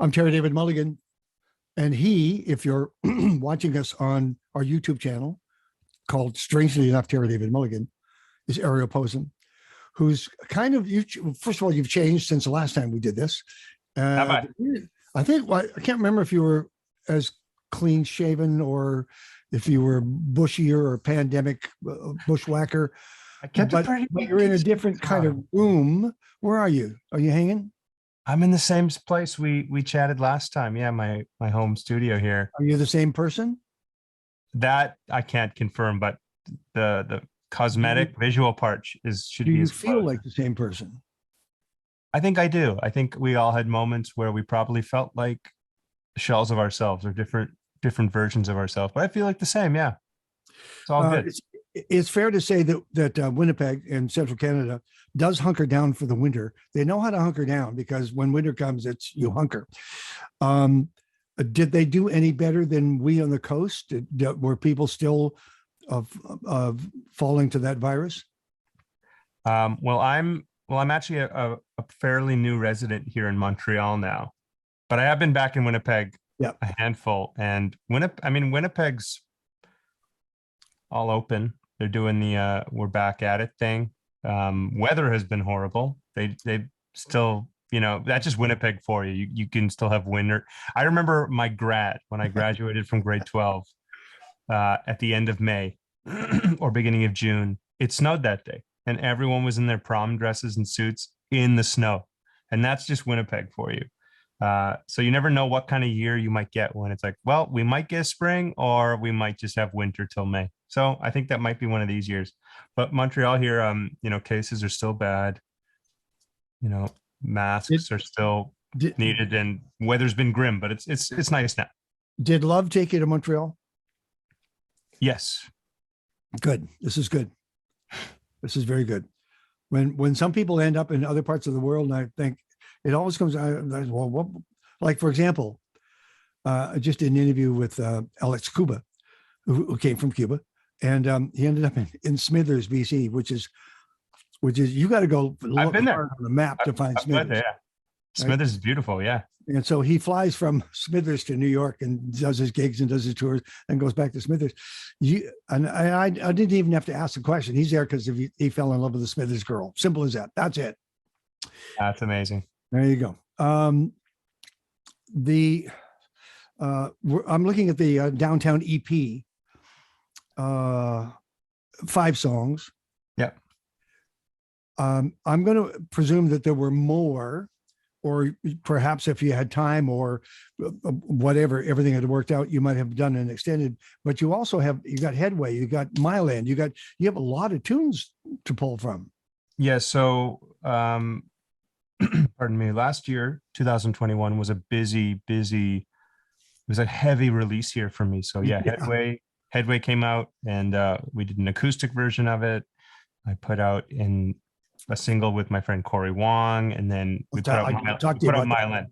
I'm Terry David Mulligan, and if you're watching us on our YouTube channel called, strangely enough, Terry David Mulligan, is Ariel Posen, who's kind of, first of all, you've changed since the last time we did this. Have I? I think, I can't remember if you were as clean shaven or if you were bushier or pandemic bushwhacker, I kept but, it pretty. but you're in a different kind of room. Where are you? Are you hanging? I'm in the same place we chatted last time. Yeah, my home studio here. Are you the same person? That I can't confirm, but the cosmetic visual part should Do be you as feel close. like the same person? I think I do. I think we all had moments where we probably felt like shells of ourselves or different versions of ourselves. But I feel like the same. Yeah, it's all good. It's fair to say that Winnipeg in central Canada does hunker down for the winter. They know how to hunker down because when winter comes, it's you hunker. Did they do any better than we on the coast? Were people still falling to that virus? Well, I'm actually a fairly new resident here in Montreal now, but I have been back in Winnipeg a handful. And Winnipeg's all open. They're doing the we're back at it thing. Weather has been horrible. They still, that's just Winnipeg for you. You can still have winter. I remember when I graduated from grade 12 at the end of May or beginning of June, it snowed that day and everyone was in their prom dresses and suits in the snow. And that's just Winnipeg for you. So you never know what kind of year you might get when it's like, well, we might get spring or we might just have winter till May. So I think that might be one of these years. But Montreal here, cases are still bad. Masks are still needed and weather's been grim, but it's nice now. Did love take you to Montreal? Yes. Good. This is good. This is very good. When some people end up in other parts of the world, and I think it always comes, like, for example, I just did an interview with Alex Cuba, who came from Cuba, and he ended up in Smithers, BC, which is you got to go look hard on the map to find Smithers. Yeah. Smithers is beautiful, yeah. And so he flies from Smithers to New York and does his gigs and does his tours and goes back to Smithers. I didn't even have to ask the question. He's there because he fell in love with the Smithers girl. Simple as that. That's it. That's amazing. There you go. I'm looking at the Downtown EP. 5 songs. Yeah. I'm going to presume that there were more, or perhaps if you had time or whatever, everything had worked out, you might have done an extended, but you got Headway, you got Mile End, you have a lot of tunes to pull from. Yeah. So, pardon me, last year, 2021 was a busy, it was a heavy release year for me. So yeah. Headway came out and we did an acoustic version of it. I put out in a single with my friend Corey Wong, and then we put out Mile End.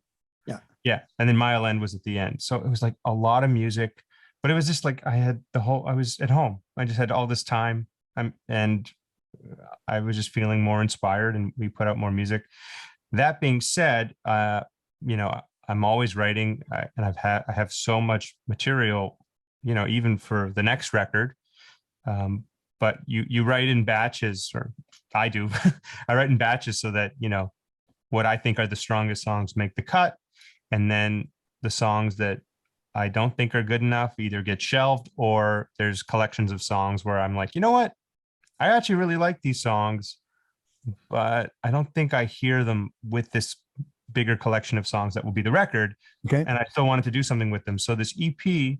Yeah. And then Mile End was at the end. So it was like a lot of music, but it was just like I was at home. I just had all this time and I was just feeling more inspired and we put out more music. That being said, I'm always writing and I have so much material, even for the next record. But you write in batches, or I do. I write in batches so that, what I think are the strongest songs make the cut. And then the songs that I don't think are good enough either get shelved, or there's collections of songs where I'm like, you know what? I actually really like these songs, but I don't think I hear them with this bigger collection of songs that will be the record. Okay. And I still wanted to do something with them. So this EP,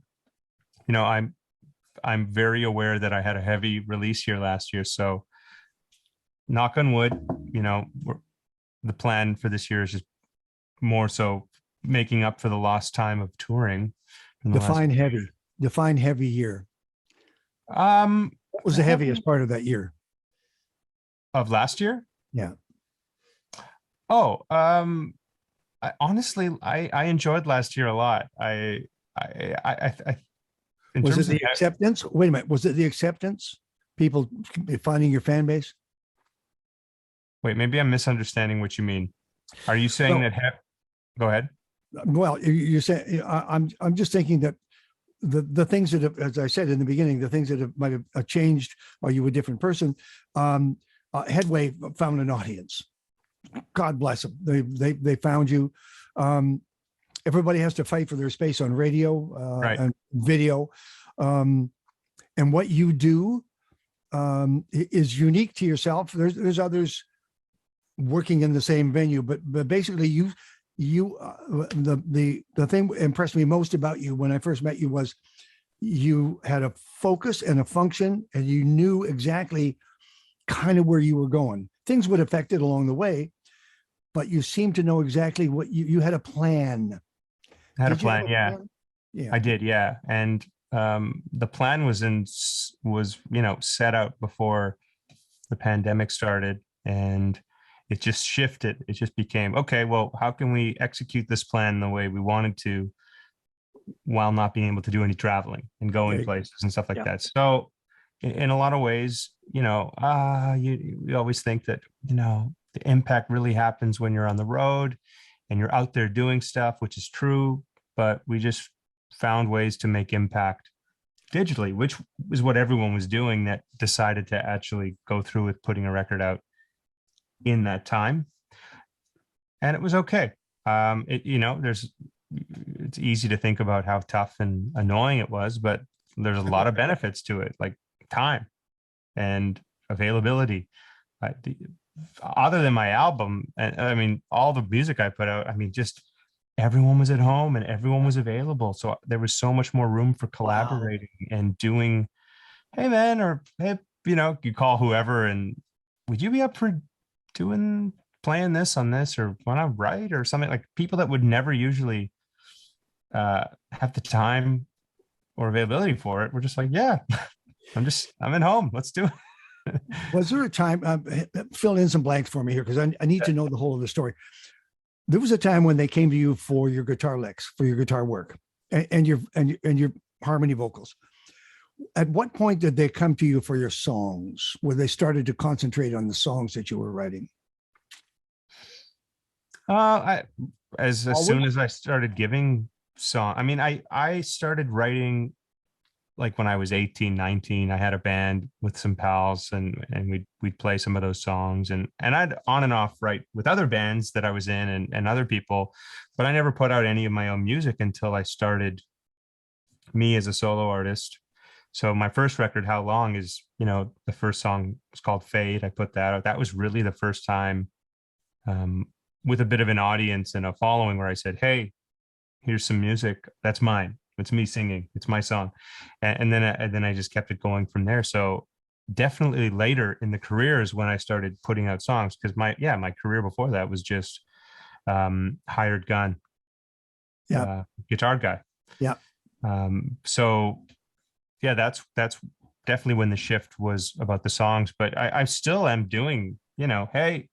I'm very aware that I had a heavy release here last year. So knock on wood, the plan for this year is just more so making up for the lost time of touring. Define heavy year. What was the heaviest part of that year? Of last year? Yeah. Oh, honestly, I enjoyed last year a lot. Was it the acceptance? Wait a minute. Was it the acceptance? People finding your fan base? Wait, maybe I'm misunderstanding what you mean. Are you saying that? Go ahead. Well, you're saying I'm just thinking that the things that have, as I said in the beginning, the things that have, might have changed, or you a different person. Headway found an audience. God bless them. They found you. Everybody has to fight for their space on radio Right. and video, and what you do is unique to yourself. There's others working in the same venue, but basically the thing impressed me most about you when I first met you was you had a focus and a function, and you knew exactly kind of where you were going. Things would affect it along the way, but you seemed to know exactly what you had a plan. I had a Did you have plan. a Yeah, plan? Yeah. I did. Yeah. And the plan was, set out before the pandemic started, and it just shifted. It just became, okay, well, how can we execute this plan the way we wanted to while not being able to do any traveling and going Very good. places and stuff like Yeah. that? So in a lot of ways, you always think that, the impact really happens when you're on the road and you're out there doing stuff, which is true, but we just found ways to make impact digitally, which is what everyone was doing that decided to actually go through with putting a record out in that time. And it was okay. It's easy to think about how tough and annoying it was, but there's a lot of benefits to it, like time and availability. Other than my album, and I mean, all the music I put out, I mean, just everyone was at home and everyone was available. So there was so much more room for Wow. collaborating and doing, hey man, or hey, you call whoever and would you be up for playing this on this, or want to write or something? Like people that would never usually have the time or availability for it. We're just like, yeah, I'm at home. Let's do it. Was there a time, fill in some blanks for me here, because I need to know the whole of the story. There was a time when they came to you for your guitar licks, for your guitar work, and your harmony vocals. At what point did they come to you for your songs, where they started to concentrate on the songs that you were writing? As soon as I started giving song, I mean, I started writing like when I was 18, 19. I had a band with some pals, and we'd play some of those songs, and I'd on and off write with other bands that I was in, and other people, but I never put out any of my own music until I started me as a solo artist. So my first record, How Long, is, the first song was called Fade. I put that out. That was really the first time with a bit of an audience and a following where I said, hey, here's some music. That's mine. It's me singing. It's my song. And then I just kept it going from there. So definitely later in the career is when I started putting out songs, because my career before that was just hired gun, Yeah. guitar guy. Yeah. So yeah, that's definitely when the shift was about the songs. But I still am doing, hey,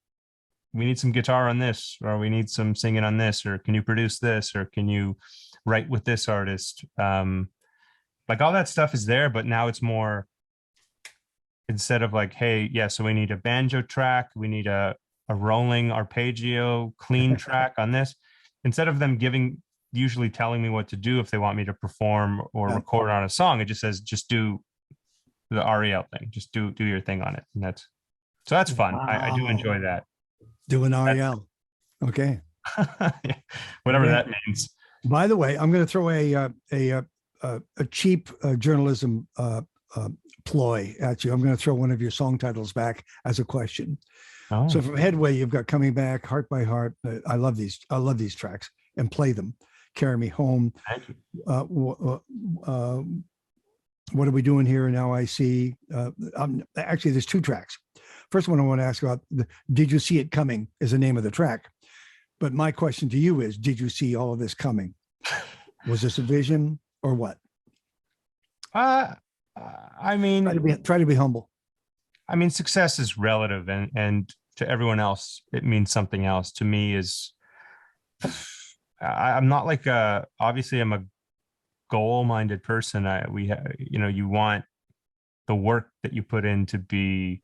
we need some guitar on this, or we need some singing on this, or can you produce this, or can you write with this artist? Like all that stuff is there, but now it's more, instead of like, hey, yeah, so we need a banjo track, we need a rolling arpeggio clean track on this. Instead of them usually telling me what to do if they want me to perform or Yeah. record on a song, it just says, just do the Ariel thing, just do your thing on it. And that's fun. I do enjoy that. Doing Ariel. Okay. Whatever Okay. that means. By the way, I'm going to throw a cheap journalism ploy at you. I'm going to throw one of your song titles back as a question. Oh. So from Headway, you've got Coming Back, Heart by Heart. I love these. I love these tracks, and play them. Carry Me Home. Thank you. What are we doing here? Now I see. Actually, there's two tracks. First one I want to ask about, Did You See It Coming is the name of the track. But my question to you is, did you see all of this coming? Was this a vision or what? I mean, try to be humble. I mean, success is relative, and to everyone else, it means something else. To me, I'm not like obviously I'm a goal-minded person. You want the work that you put in to be,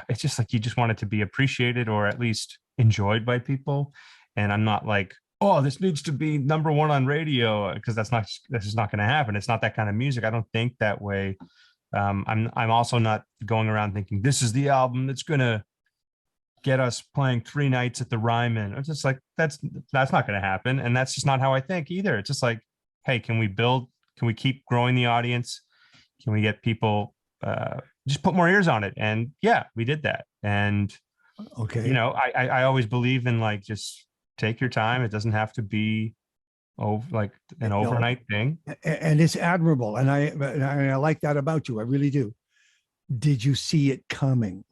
it's just like, you just want it to be appreciated or at least enjoyed by people. And I'm not like, oh, this needs to be number one on radio, because that's just not going to happen. It's not that kind of music. I don't think that way. I'm also not going around thinking this is the album that's going to get us playing 3 nights at the Ryman. It's just like, that's not going to happen. And that's just not how I think either. It's just like, hey, can we keep growing the audience? Can we get people, just put more ears on it? And yeah, we did that. And, Okay. I always believe in, like, just take your time. It doesn't have to be like an No, overnight thing. and it's admirable. And I like that about you. I really do. Did you see it coming?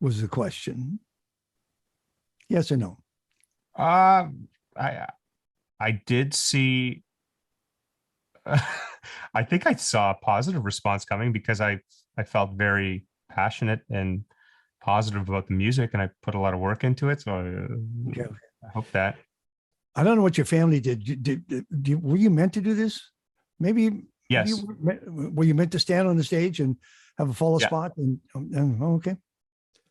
Was the question. Yes or no? Uh, I did see, I think I saw a positive response coming, because I felt very passionate and positive about the music, and I put a lot of work into it. So Okay. I hope that. I don't know what your family did. Were you meant to do this? Maybe Yes. were you meant to stand on the stage and have a follow Yeah. spot? And okay,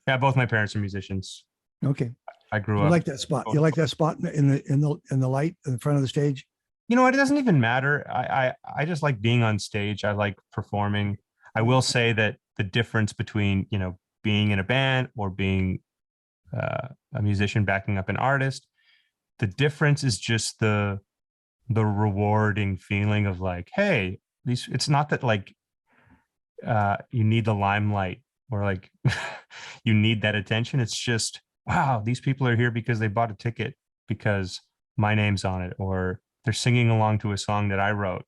Yeah, both my parents are musicians. okay. I grew You up. like that spot? You like that spot in the light in front of the stage? You know what? It doesn't even matter. I just like being on stage. I like performing. I will say that the difference between, being in a band or being a musician backing up an artist, the difference is just the rewarding feeling of, like, hey, these. It's not that, like, you need the limelight, or like you need that attention. It's just, wow, these people are here because they bought a ticket because my name's on it, or they're singing along to a song that I wrote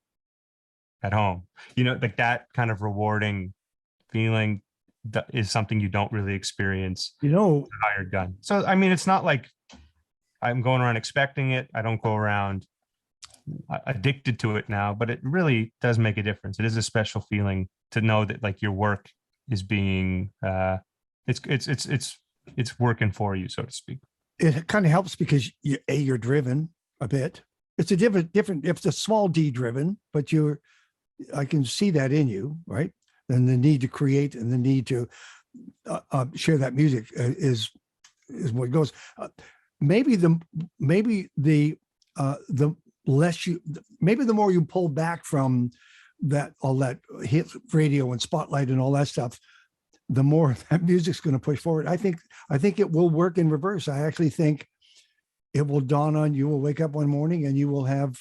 at home. Like that kind of rewarding feeling that is something you don't really experience You know, with a hired gun. So, I mean, it's not like I'm going around expecting it. I don't go around addicted to it now, but it really does make a difference. It is a special feeling to know that, like, your work is being it's working for you, so to speak. it kind of helps because you're driven a bit. It's a different. It's a small d driven, but I can see that in you, right? And the need to create and the need to share that music is what goes. Maybe the less you, maybe the more you pull back from all that hit radio and spotlight and all that stuff, the more that music's going to push forward. I think it will work in reverse. I actually think it will dawn on you. Will wake up one morning and you will have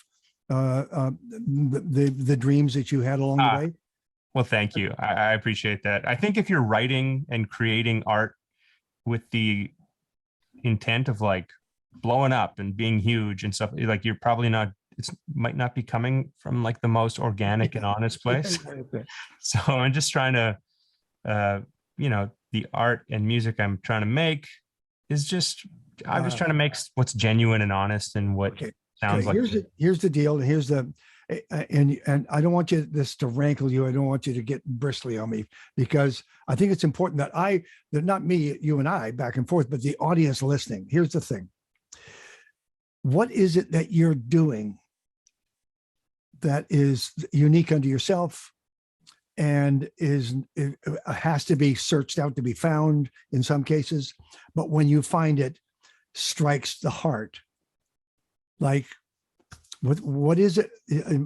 the dreams that you had along the way. Well, thank you. I appreciate that. I think if you're writing and creating art with the intent of, like, blowing up and being huge and stuff, like, you're probably not, it might not be coming from, like, the most organic and honest place. So I'm just trying to, the art and music I'm trying to make is just, I'm just trying to make what's genuine and honest and what sounds like. Here's the deal. Here's the, and I don't want this to rankle you. I don't want you to get bristly on me, because I think it's important that not me, you and I back and forth, but the audience listening. Here's the thing. What is it that you're doing that is unique unto yourself and it has to be searched out to be found in some cases, but when you find it, strikes the heart? Like, what is it?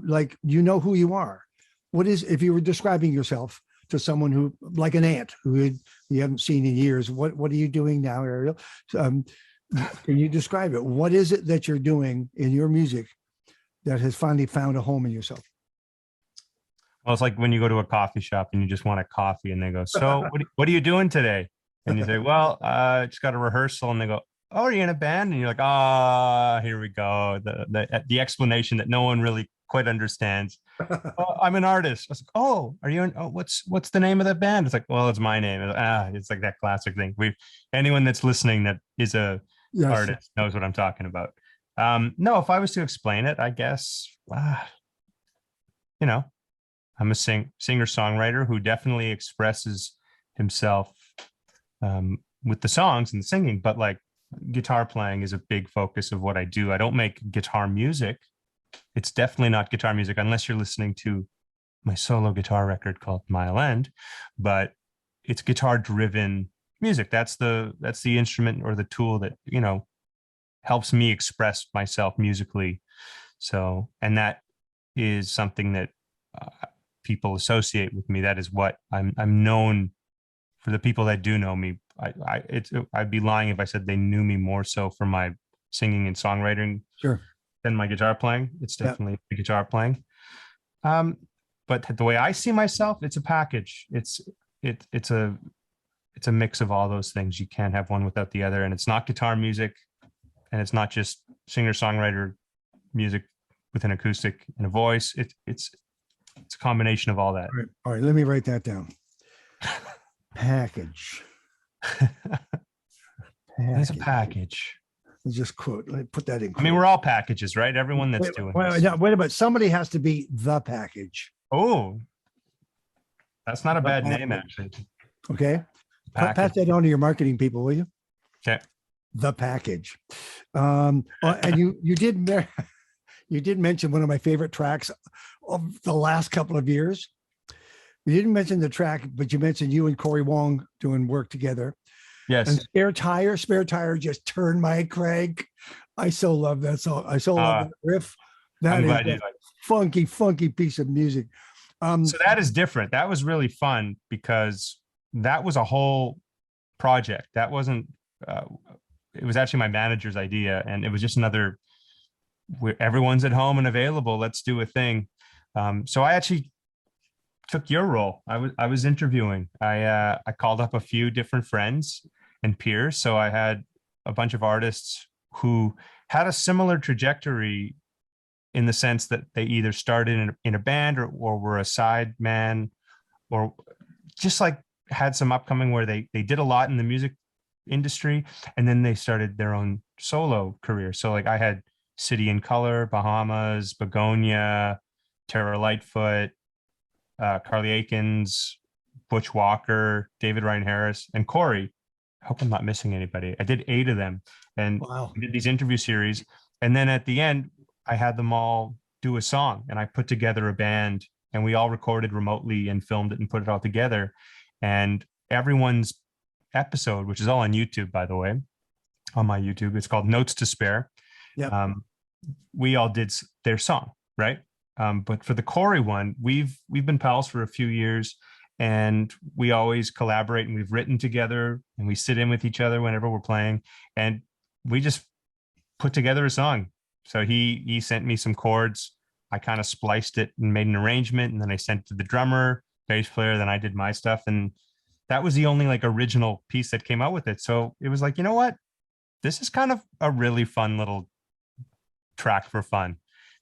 Like, who you are. What is, if you were describing yourself to someone who, like an aunt who you haven't seen in years, what are you doing now, Ariel? Can you describe it? What is it that you're doing in your music that has finally found a home in yourself? Well, it's like when you go to a coffee shop and you just want a coffee, and they go, so what are you doing today? And you say, well, just got a rehearsal. And they go, oh, are you in a band? And you're like, here we go. The explanation that no one really quite understands. Oh, I'm an artist. I was like, oh, are you what's the name of that band? It's like, well, it's my name. It's like that classic thing. Anyone that's listening that is a artist knows what I'm talking about. No, if I was to explain it, I guess, I'm a singer-songwriter who definitely expresses himself with the songs and the singing, but, like, guitar playing is a big focus of what I do. I don't make guitar music. It's definitely not guitar music unless you're listening to my solo guitar record called Mile End, but it's guitar driven music. That's the instrument or the tool that, helps me express myself musically. So, and that is something that people associate with me. That is what I'm known for. The people that do know me, I'd be lying if I said they knew me more so for my singing and songwriting Sure. than my guitar playing. It's Yeah. definitely the guitar playing. But the way I see myself, it's a package. It's a mix of all those things. You can't have one without the other. And it's not guitar music, and it's not just singer-songwriter music with an acoustic and a voice. It's a combination of all that. All right. Let me write that down. Package. It's a package. Let's just quote. Let me put that in. I mean, we're all packages, right? Everyone that's doing this. Wait a minute. Somebody has to be the package. Oh, that's not a bad name, actually. Okay. Pass that on to your marketing people, will you? Okay. The package. And you did mention one of my favorite tracks of the last couple of years. You didn't mention the track, but you mentioned you and Corey Wong doing work together. Yes. And Spare Tire just turned my crank. I so love that song. I so love that riff. That is a funky piece of music. So that is different. That was really fun because that was a whole project. That wasn't, it was actually my manager's idea. And it was just another, where everyone's at home and available. Let's do a thing. So I actually took your role. I was interviewing. I called up a few different friends and peers. So I had a bunch of artists who had a similar trajectory in the sense that they either started in a band or were a side man, or just like had some upcoming where they did a lot in the music industry and then they started their own solo career. So like I had City in Color, Bahamas, Begonia, Tara Lightfoot, Carly Aikens, Butch Walker, David Ryan Harris, and Corey. I hope I'm not missing anybody. I did 8 of them, and we did these interview series. And then at the end, I had them all do a song, and I put together a band, and we all recorded remotely and filmed it and put it all together. And everyone's episode, which is all on YouTube, by the way, on my YouTube, it's called Notes to Spare. Yeah. We all did their song, right? But for the Corey one, we've been pals for a few years, and we always collaborate, and we've written together, and we sit in with each other whenever we're playing, and we just put together a song. So he sent me some chords. I kind of spliced it and made an arrangement, and then I sent it to the drummer, bass player, then I did my stuff, and that was the only like original piece that came out with it. So it was like, you know what? This is kind of a really fun little track for fun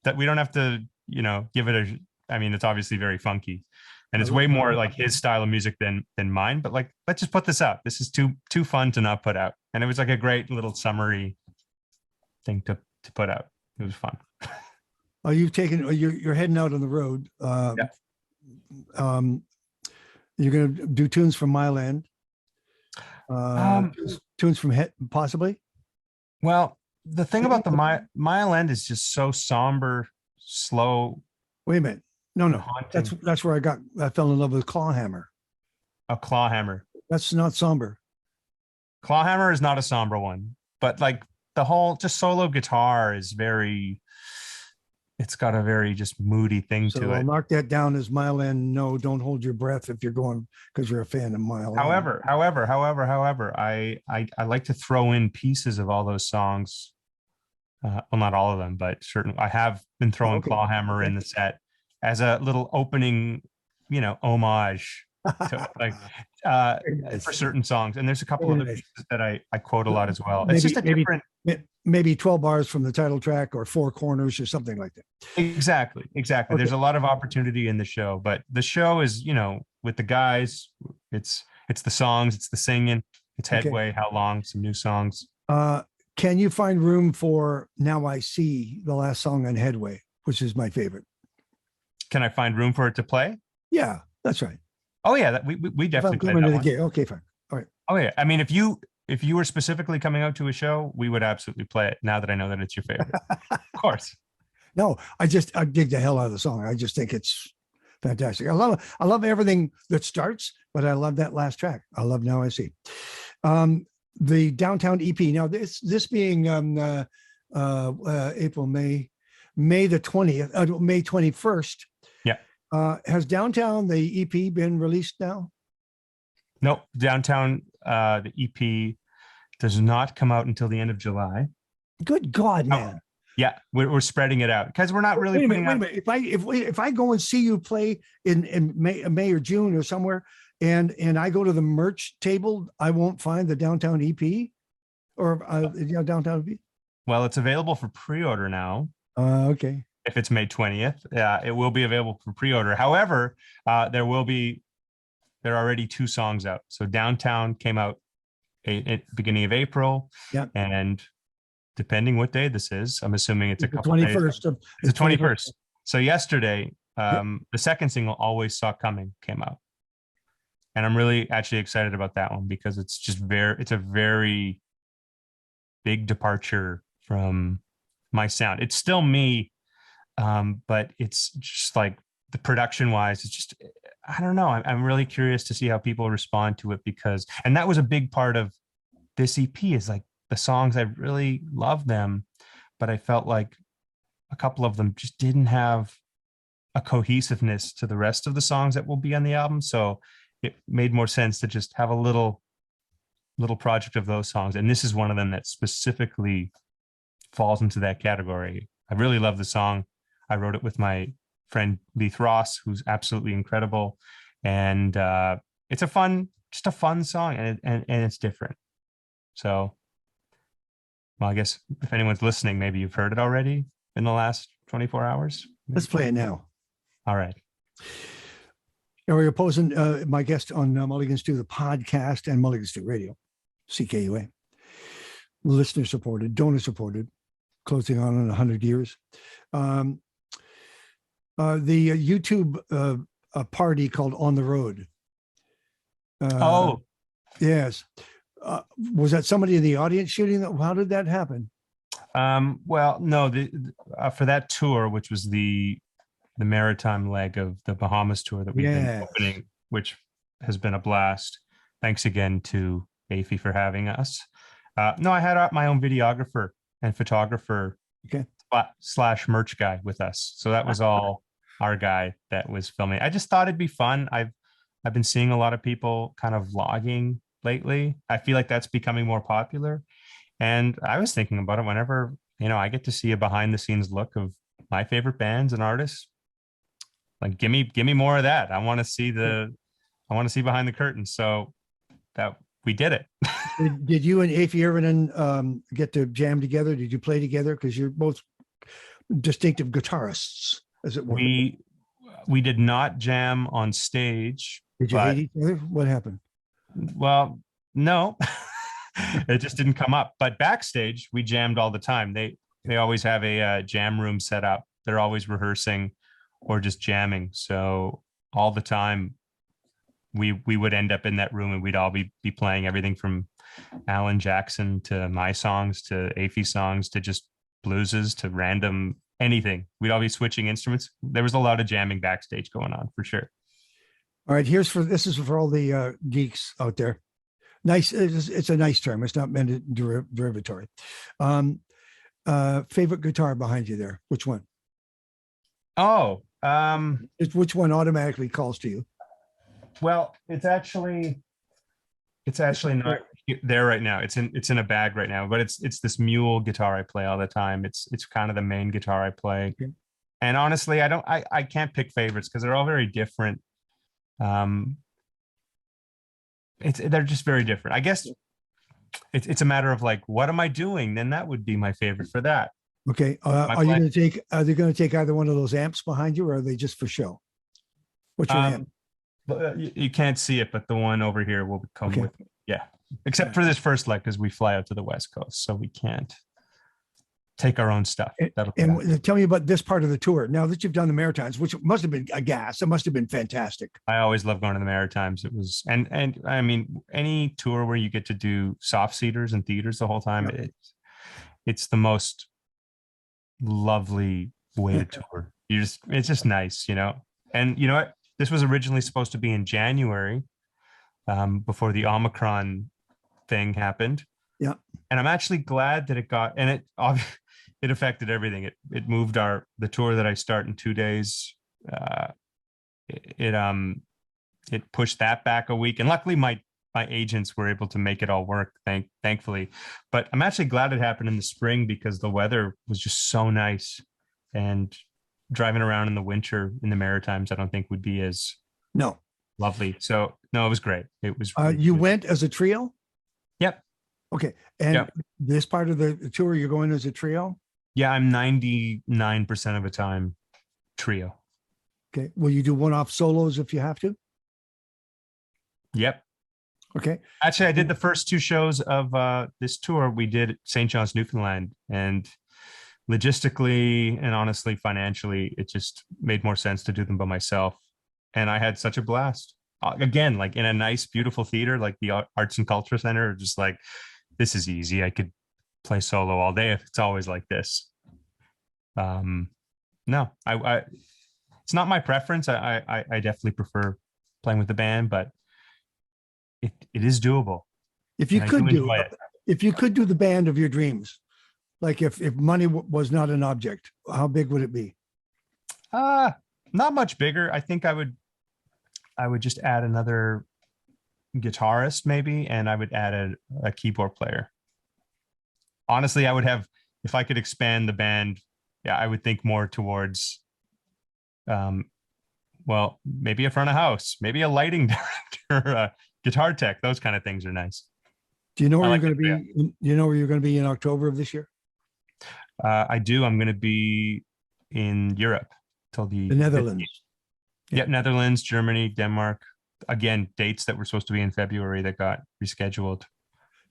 that we don't have to, give it I mean, it's obviously very funky and it's way more like his style of music than mine, but like, let's just put this out. This is too fun to not put out. And it was like a great little summary thing to put out. It was fun. Oh, you're heading out on the road. Yeah. You're going to do tunes from my land. Tunes from possibly. Well, the thing about the Mile End is just so somber, slow. Wait a minute. No. Haunting. That's where I fell in love with Clawhammer. A Clawhammer. That's not somber. Clawhammer is not a somber one, but like the whole just solo guitar is it's got a very just moody thing to it. I'll mark that down as Mile End. No, don't hold your breath if you're going because you're a fan of Mile End. However, I like to throw in pieces of all those songs. Well, not all of them, but I have been throwing Clawhammer in the set as a little opening, homage to, like for certain songs. And there's a couple of other pieces that I quote a lot as well. It's just a different, maybe 12 bars from the title track or 4 corners or something like that. Exactly. Okay. There's a lot of opportunity in the show, but the show is, with the guys, it's the songs, it's the singing, it's Headway, How Long, some new songs. Can you find room for Now I See, the last song on Headway, which is my favorite? Can I find room for it to play? Yeah, that's right. Oh yeah, we definitely play that one. Okay, fine. All right. Oh yeah, I mean, if you were specifically coming out to a show, we would absolutely play it. Now that I know that it's your favorite, of course. No, I dig the hell out of the song. I just think it's fantastic. I love everything that starts, but I love that last track. I love Now I See. the downtown EP. Now this being April, May the 20th, May 21st. Yeah. Has downtown the EP been released now? Nope. Downtown, the EP does not come out until the end of July. Good God, man. Yeah, we're spreading it out because we're not really wait a minute. If I go and see you play in May or June or somewhere, and I go to the merch table, I won't find the downtown EP or downtown EP. Well, it's available for pre-order now. Okay. If it's May 20th, it will be available for pre-order. However, there are already 2 songs out. So Downtown came out at beginning of April. Yeah. And depending what day this is, I'm assuming it's a couple 21st. Days. It's the 21st. So yesterday, the second single, Always Saw Coming, came out. And I'm really actually excited about that one because it's a very big departure from my sound. It's still me, but it's just like the production wise, it's just, I don't know. I'm really curious to see how people respond to it and that was a big part of this EP is like the songs. I really love them, but I felt like a couple of them just didn't have a cohesiveness to the rest of the songs that will be on the album. So it made more sense to just have a little project of those songs. And this is one of them that specifically falls into that category. I really love the song. I wrote it with my friend Leith Ross, who's absolutely incredible. And it's just a fun song, and it's different. So, well, I guess if anyone's listening, maybe you've heard it already in the last 24 hours. Let's play it now. All right. Ariel Posen, my guest on Mulligan Stew, the podcast, and Mulligan Stew Radio, CKUA. Listener supported, donor supported, closing on 100 years. The YouTube a party called On the Road. Yes. Was that somebody in the audience shooting that? How did that happen? Well, no, for that tour, which was the maritime leg of the Bahamas tour that we've been opening, which has been a blast. Thanks again to AFI for having us. No, I had my own videographer and photographer / merch guy with us. So that was all our guy that was filming. I just thought it'd be fun. I've been seeing a lot of people kind of vlogging lately. I feel like that's becoming more popular. And I was thinking about it whenever, I get to see a behind the scenes look of my favorite bands and artists. Like, give me more of that. I want to see behind the curtain. So that we did it. Did you and Afi Irvinen get to jam together? Did you play together? Because you're both distinctive guitarists, as it were. We did not jam on stage. Did you hate each other? What happened? Well, no, it just didn't come up. But backstage, we jammed all the time. They always have a jam room set up. They're always rehearsing or just jamming. So all the time, we would end up in that room and we'd all be playing everything from Alan Jackson to my songs to Afi songs to just blueses to random anything. We'd all be switching instruments. There was a lot of jamming backstage going on for sure. All right, this is for all the geeks out there. Nice, it's a nice term. It's not meant derogatory. Favorite guitar behind you there? Which one? Oh, which one automatically calls to you? Well, it's actually not there right now. It's in a bag right now, but it's this mule guitar I play all the time. It's kind of the main guitar I play. Okay. And honestly, I can't pick favorites because they're all very different. They're just very different. I guess it's a matter of like, what am I doing? Then that would be my favorite for that. Okay. Are they going to take either one of those amps behind you, or are they just for show? What's your amp? You can't see it, but the one over here will come with me. Yeah. Except for this first leg, because we fly out to the West Coast, so we can't take our own stuff. And tell me about this part of the tour. Now that you've done the Maritimes, which must have been a gas, it must have been fantastic. I always love going to the Maritimes. It was, and I mean, any tour where you get to do soft seaters and theaters the whole time, it's the most lovely way to tour. It's just nice, And you know what? This was originally supposed to be in January, before the Omicron thing happened. Yeah. And I'm actually glad that it got, and it affected everything. It moved the tour that I start in 2 days. Uh, it pushed that back a week, and luckily my agents were able to make it all work, thankfully. But I'm actually glad it happened in the spring because the weather was just so nice, and driving around in the winter in the Maritimes, I don't think would be as No. lovely. So no, it was great. It was. You went as a trio? Yep. Okay. And Yep. this part of the tour, you're going as a trio? Yeah, I'm 99% of the time trio. Okay. Will you do one-off solos if you have to? Yep. Okay. Actually, I did the first two shows of this tour. We did St. John's, Newfoundland, and logistically and honestly, financially, it just made more sense to do them by myself. And I had such a blast. Again, like in a nice, beautiful theater, like the Arts and Culture Center, just like, this is easy. I could play solo all day if it's always like this. No, I it's not my preference. I definitely prefer playing with the band, but it is doable. If you And I could do, enjoy it. if you could do the band of your dreams, like if money was not an object, how big would it be? Not much bigger. I think I would just add another guitarist maybe, and I would add a keyboard player. Honestly, I would have, if I could expand the band, yeah, I would think more towards well, maybe a front of house, maybe a lighting director, a guitar tech. Those kind of things are nice. Do you know where I you're like going to be? Do you know where you're going to be in October of this year? I do. I'm going to be in Europe till The Netherlands. Yep, Netherlands, Germany, Denmark. Again, dates that were supposed to be in February that got rescheduled.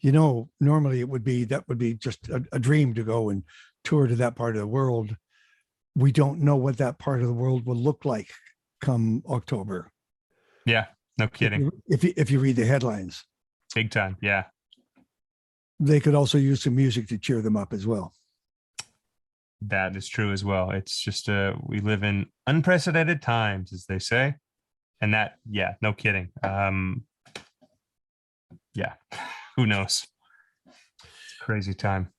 You know, normally that would be just a dream to go and tour to that part of the world. We don't know what that part of the world will look like come October. Yeah, no kidding. If you read the headlines, Big time. Yeah. they could also use some music to cheer them up as well. That is true as well. It's just we live in unprecedented times, as they say. And that, yeah, no kidding. Yeah, who knows? Crazy time.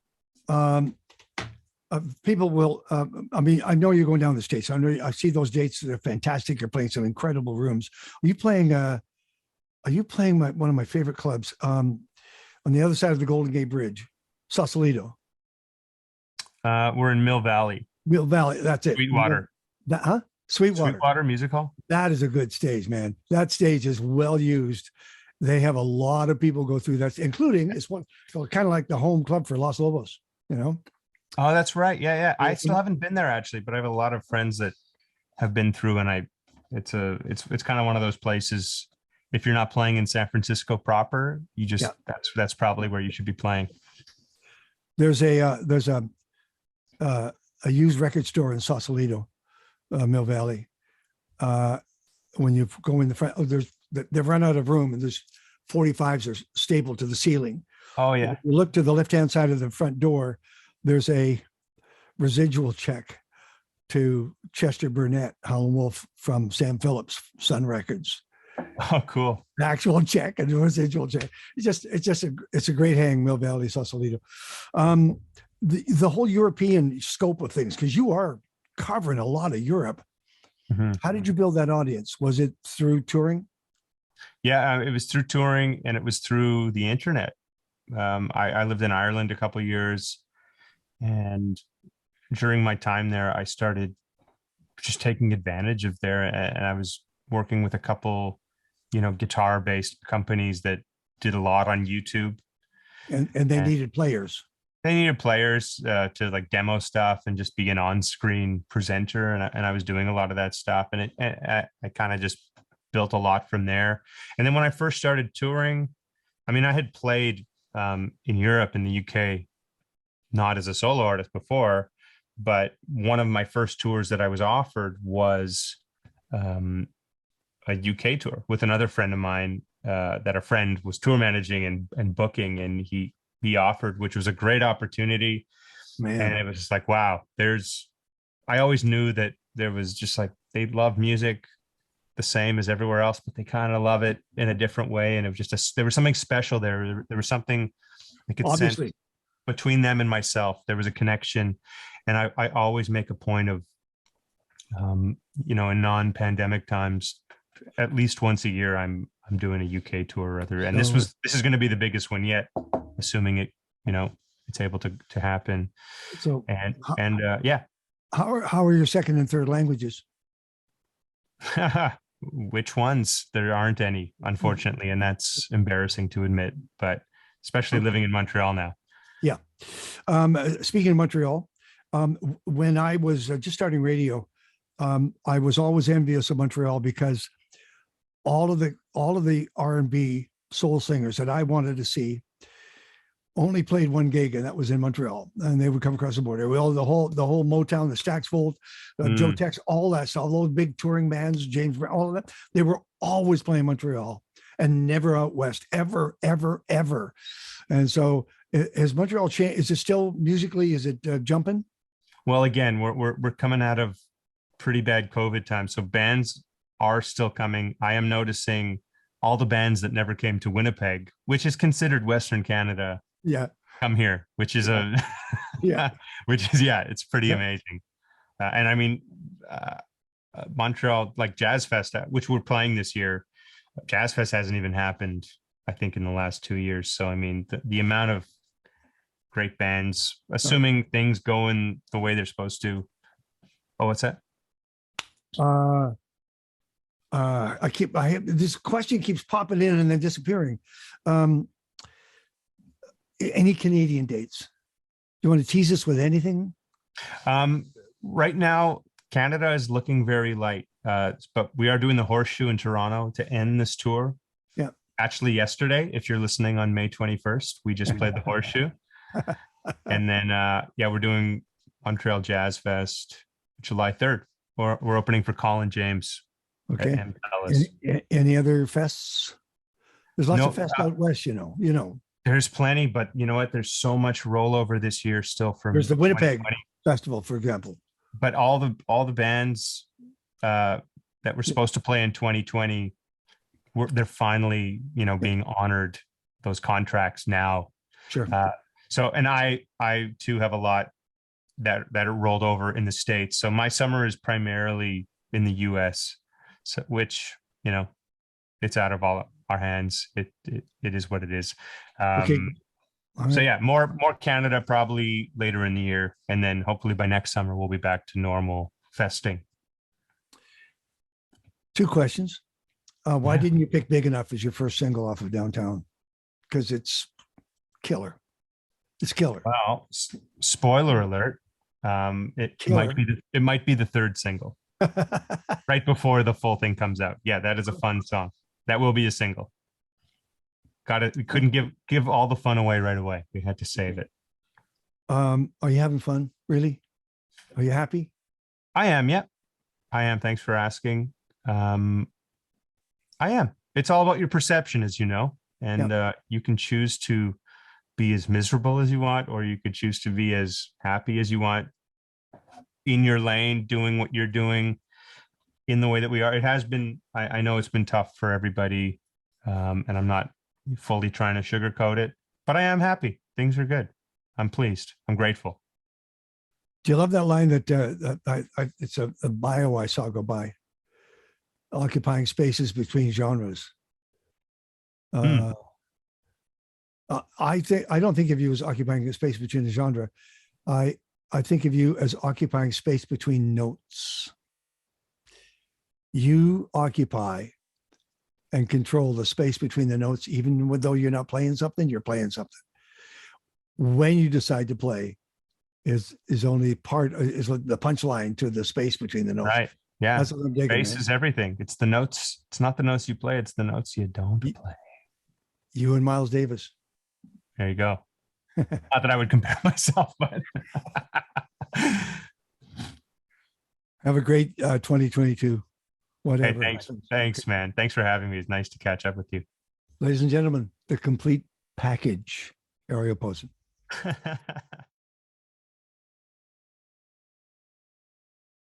People will, I mean, I know you're going down the States. I see those dates. They're fantastic. You're playing some incredible rooms. Are you playing one of my favorite clubs on the other side of the Golden Gate Bridge, Sausalito? We're in Mill Valley. Mill Valley, that's it. Sweetwater. Sweetwater Music Hall. That is a good stage, man. That stage is well used. They have a lot of people go through that, including it's one kind of like the home club for Los Lobos, you know? Oh, that's right. Yeah. I still haven't been there actually, but I have a lot of friends that have been through, and it's kind of one of those places. If you're not playing in San Francisco proper, that's probably where you should be playing. There's a used record store in Sausalito, Mill Valley. When you go in the front, they've run out of room, and there's 45s are stapled to the ceiling. Oh yeah. If you look to the left-hand side of the front door, there's a residual check to Chester Burnett, Howlin' Wolf from Sam Phillips, Sun Records. Oh, cool. The actual check and the residual check. It's a great hang, Mill Valley, Sausalito. The whole European scope of things, because you are covering a lot of Europe. Mm-hmm. How did you build that audience? Was it through touring? Yeah, it was through touring, and it was through the internet. I lived in Ireland a couple of years, and during my time there, I started just taking advantage of there, and I was working with a couple, guitar-based companies that did a lot on YouTube. And they needed players. They needed players to like demo stuff and just be an on-screen presenter, and I was doing a lot of that stuff, and I kind of just built a lot from there. And then when I first started touring, I mean, I had played in Europe and the UK, not as a solo artist before, but one of my first tours that I was offered was a UK tour with another friend of mine that a friend was tour managing and booking, and he offered, which was a great opportunity. Man. And it was just like, wow, I always knew that there was just like, they love music. the same as everywhere else, but they kind of love it in a different way. And it was just there was something special there. There was something I could sense Obviously. between them and myself. There was a connection, and I always make a point of, in non-pandemic times, at least once a year, I'm doing a UK tour or other, and this is going to be the biggest one yet, assuming it's able to happen. So yeah. How are your second and third languages? Which ones? There aren't any, unfortunately, and that's embarrassing to admit, but especially living in Montreal now. Yeah. Speaking of Montreal, when I was just starting radio, I was always envious of Montreal because all of the R&B soul singers that I wanted to see only played one gig, and that was in Montreal, and they would come across the border. The whole Motown, the Stax Volt, Joe Tex, all that stuff, all those big touring bands, James Brown, all of that, they were always playing Montreal and never out west, ever. And so, has Montreal changed? Is it still musically? Is it jumping? Well, again, we're coming out of pretty bad COVID time, so bands are still coming. I am noticing all the bands that never came to Winnipeg, which is considered Western Canada. Yeah, come here, which is it's pretty amazing. And I mean, Montreal, like Jazz Fest, which we're playing this year, Jazz Fest hasn't even happened, I think, in the last 2 years. So I mean, the amount of great bands, assuming things go in the way they're supposed to. Oh, what's that? This question keeps popping in and then disappearing. Any Canadian dates? Do you want to tease us with anything? Right now, Canada is looking very light, but we are doing the Horseshoe in Toronto to end this tour. Yeah. Actually, yesterday, if you're listening on May 21st, we just played the Horseshoe. And then, we're doing Montreal Jazz Fest July 3rd. We're opening for Colin James. Okay. Any other fests? There's lots of fests out west, you know. There's plenty, but you know what? There's so much rollover this year still from. There's the Winnipeg Festival, for example. But all the bands that were supposed to play in 2020, they're finally being honored, those contracts now. Sure. So, and I too have a lot that are rolled over in the States. So my summer is primarily in the US, so which it's out of all our hands. It is what it is. Okay. Right. So yeah, more Canada probably later in the year, and then hopefully by next summer we'll be back to normal festing. 2 questions. Why didn't you pick Big Enough as your first single off of Downtown? Because it's killer. It's killer. Well, spoiler alert. It might be the third single. Right before the full thing comes out. Yeah, that is a fun song. That will be a single. We couldn't give all the fun away right away. We had to save it. Are you having fun? Really? Are you happy? I am. Yeah, I am. Thanks for asking. I am. It's all about your perception, as you know, and you can choose to be as miserable as you want, or you could choose to be as happy as you want in your lane, doing what you're doing in the way that we are. It has been, I know it's been tough for everybody, and I'm not fully trying to sugarcoat it, but I am happy. Things are good. I'm pleased. I'm grateful. Do you love that line that it's a bio I saw go by? Occupying spaces between genres. I don't think of you as occupying a space between the genre. I think of you as occupying space between notes. You occupy and control the space between the notes, even though you're not playing something, you're playing something. When you decide to play is only is the punchline to the space between the notes. Right. Yeah. That's what I'm digging. Space is everything. It's the notes. It's not the notes you play. It's the notes you don't play. You and Miles Davis. There you go. Not that I would compare myself, but have a great 2022. Whatever. Hey, thanks, man. Thanks for having me. It's nice to catch up with you. Ladies and gentlemen, the complete package, Ariel Posen.